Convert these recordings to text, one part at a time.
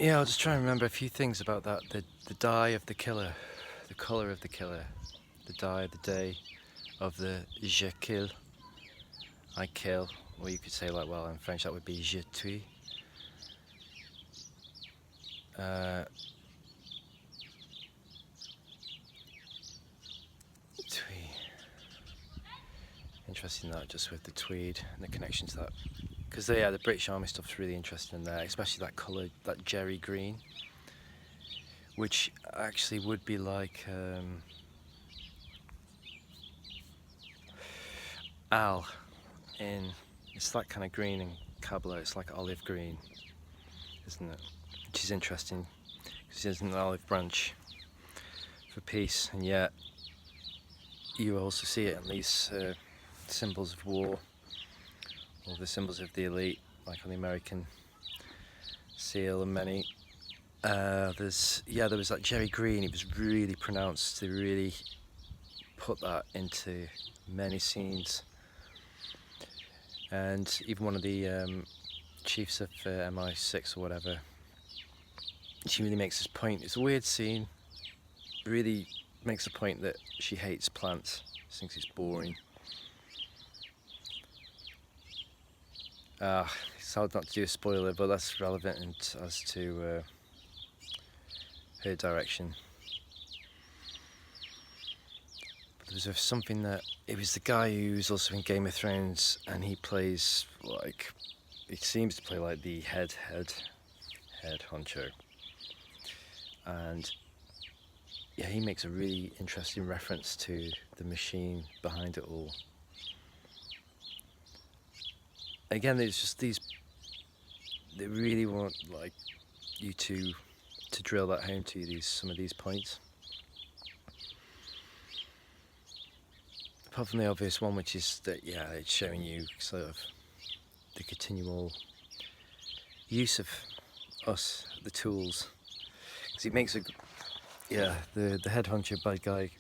Yeah, I'll just try and remember a few things about that. The dye of the killer, the colour of the killer, the dye, the day of the je kill, I kill, or you could say like, well, in French that would be je tue. Uh, Twee. Interesting that, just with the tweed and the connection to that. Because yeah, the British Army stuff's really interesting there, especially that colour, that Jerry green, which actually would be like Al in, it's that kind of green in Kabbalah, it's like olive green, isn't it? Which is interesting, because there's an olive branch for peace, and yet you also see it in these symbols of war, or the symbols of the elite, like on the American seal and many. There was that Jerry Green, it was really pronounced, they really put that into many scenes. And even one of the chiefs of MI6 or whatever, she really makes this point. It's a weird scene, really makes the point that she hates plants, she thinks it's boring. It's hard not to do a spoiler, but that's relevant as to her direction. But there's something that, it was the guy who's also in Game of Thrones, and he plays like, he seems to play like the head honcho. And yeah, he makes a really interesting reference to the machine behind it all. Again, it's just these, they really want like you to drill that home to you, some of these points. Apart from the obvious one, which is that, yeah, it's showing you sort of the continual use of us, the tools. Because it makes the head honcho bad guy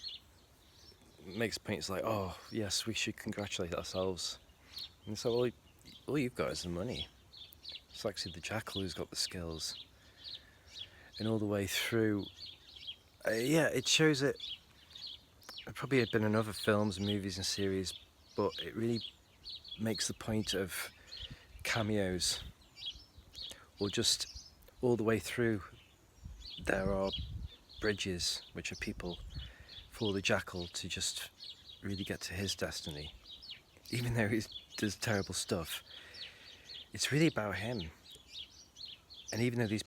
makes points like, oh yes, we should congratulate ourselves. And so all you've got is the money. It's actually the jackal who's got the skills. And all the way through, it shows it. There probably had been in other films, movies and series, but it really makes the point of cameos, or just all the way through there are bridges which are people for the jackal to just really get to his destiny. Even though he does terrible stuff, it's really about him. And even though these